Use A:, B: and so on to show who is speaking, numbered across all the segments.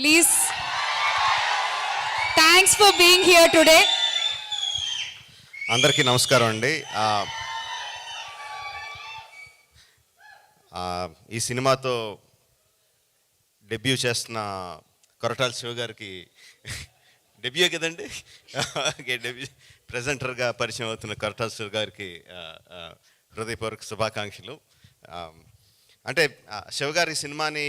A: Please. Thanks for being here today.
B: అందరికీ నమస్కారం అండి. ఈ సినిమాతో డెబ్యూ చేస్తున్న కొరటాల శివ గారికి డెబ్యూ కదండి, డెబ్యూ ప్రెజెంటర్గా పరిచయం అవుతున్న కొరటాల శివ గారికి హృదయపూర్వక శుభాకాంక్షలు. అంటే శివగారి సినిమాని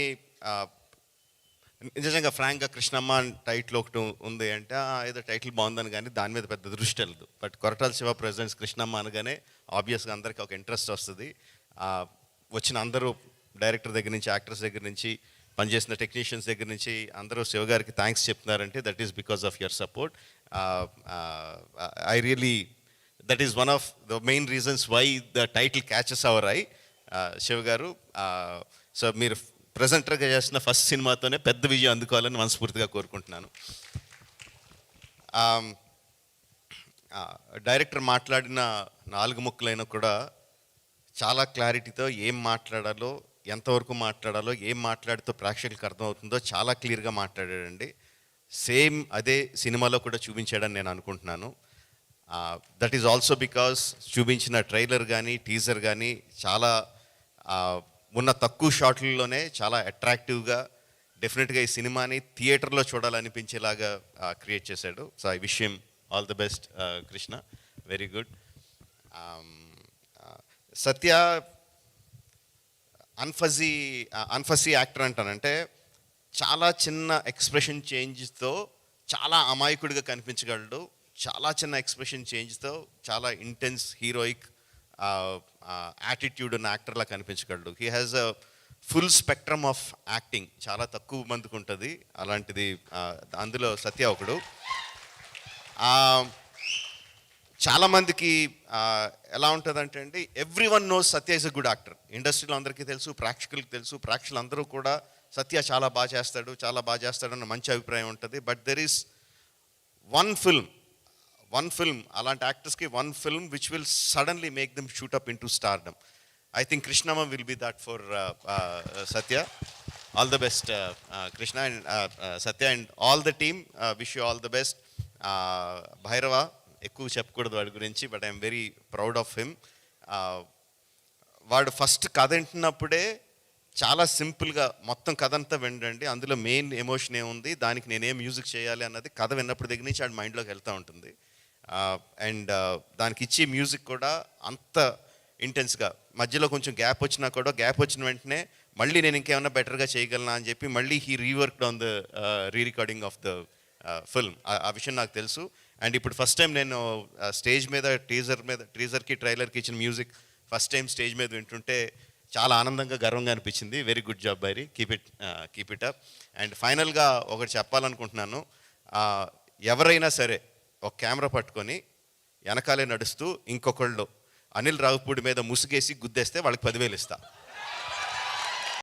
B: నిజంగా ఫ్రాంక్గా కృష్ణమ్మ టైటిల్ ఒకటి ఉంది అంటే ఏదో టైటిల్ బాగుందని కానీ దాని మీద పెద్ద దృష్టి వెళ్ళదు. బట్ కొరటాల శివ ప్రెజెంట్స్ కృష్ణమ్మ అనగానే ఆబ్వియస్గా అందరికీ ఒక ఇంట్రెస్ట్ వస్తుంది. వచ్చిన అందరూ డైరెక్టర్ దగ్గర నుంచి, యాక్టర్స్ దగ్గర నుంచి, పనిచేసిన టెక్నీషియన్స్ దగ్గర నుంచి అందరూ శివగారికి థ్యాంక్స్ చెప్తున్నారంటే that is because of your support. I really that is one of the main reasons why the title catches our eye. Shiva garu, so మీరు ప్రెజెంటర్గా చేసిన ఫస్ట్ సినిమాతోనే పెద్ద విజయం అందుకోవాలని మనస్ఫూర్తిగా కోరుకుంటున్నాను. డైరెక్టర్ మాట్లాడిన 4 ముక్కలైనా కూడా చాలా క్లారిటీతో ఏం మాట్లాడాలో, ఎంతవరకు మాట్లాడాలో, ఏం మాట్లాడితో ప్రేక్షకులకు అర్థమవుతుందో చాలా క్లియర్గా మాట్లాడాడండి. సేమ్ అదే సినిమాలో కూడా చూపించాడని నేను అనుకుంటున్నాను. దట్ ఈజ్ ఆల్సో బికాస్ చూపించిన ట్రైలర్ కానీ టీజర్ కానీ చాలా ఉన్న తక్కువ షాట్లలోనే చాలా అట్రాక్టివ్గా, డెఫినెట్గా ఈ సినిమాని థియేటర్లో చూడాలనిపించేలాగా క్రియేట్ చేశాడు. So I wish him all the best Krishna, very good. Satya అన్ఫజీ యాక్టర్ అంటానంటే చాలా చిన్న ఎక్స్ప్రెషన్ చేంజ్తో చాలా అమాయకుడిగా కనిపించగలడు. చాలా చిన్న ఎక్స్ప్రెషన్ చేంజ్తో చాలా ఇంటెన్స్ హీరోయిక్ యాటిట్యూడ్ ఉన్న యాక్టర్లా కనిపించగలడు. He has a full spectrum of acting. చాలా తక్కువ మందికి ఉంటుంది అలాంటిది, అందులో సత్య ఒకడు. చాలామందికి ఎలా ఉంటుందంటే అండి, every one knows Satya is a good actor. ఇండస్ట్రీలో అందరికీ తెలుసు, ప్రేక్షకులకు తెలుసు. ప్రేక్షకులు అందరూ కూడా సత్య చాలా బాగా చేస్తాడు అన్న మంచి అభిప్రాయం ఉంటుంది. But there is one film అలాంటి యాక్టర్స్కి one film which will suddenly make them shoot up into stardom. I think Krishnamma will be that for Satya. All the best Krishna and Satya and all the team. Wish you all the best. Bhairava ఎక్కువ చెప్పకూడదు వాడి గురించి, but I'm very proud of him. వాడు first కథ వింటున్నప్పుడే చాలా సింపుల్గా మొత్తం కథ అంతా వినండి, అందులో మెయిన్ ఎమోషన్ ఏముంది, దానికి నేనేం మ్యూజిక్ చేయాలి అన్నది కథ విన్నప్పుడు దగ్గర నుంచి ఆడి మైండ్లోకి వెళ్తూ ఉంటుంది. అండ్ దానికి ఇచ్చే మ్యూజిక్ కూడా అంత ఇంటెన్స్గా, మధ్యలో కొంచెం గ్యాప్ వచ్చినా కూడా గ్యాప్ వచ్చిన వెంటనే మళ్ళీ నేను ఇంకేమన్నా బెటర్గా చేయగలనా అని చెప్పి మళ్ళీ he reworked on the rerecording of the film. ఆ విషయం నాకు తెలుసు. అండ్ ఇప్పుడు ఫస్ట్ టైం నేను స్టేజ్ మీద టీజర్కి ట్రైలర్కి ఇచ్చిన మ్యూజిక్ ఫస్ట్ టైం స్టేజ్ మీద వింటుంటే చాలా ఆనందంగా, గర్వంగా అనిపించింది. Very good job బైరీ, keep it up. And ఫైనల్గా ఒకటి చెప్పాలనుకుంటున్నాను. ఎవరైనా సరే ఒక కెమెరా పట్టుకొని వెనకాలే నడుస్తూ ఇంకొకళ్ళు అనిల్ రావుపూడి మీద ముసుగేసి గుద్దేస్తే వాళ్ళకి 10,000 ఇస్తా.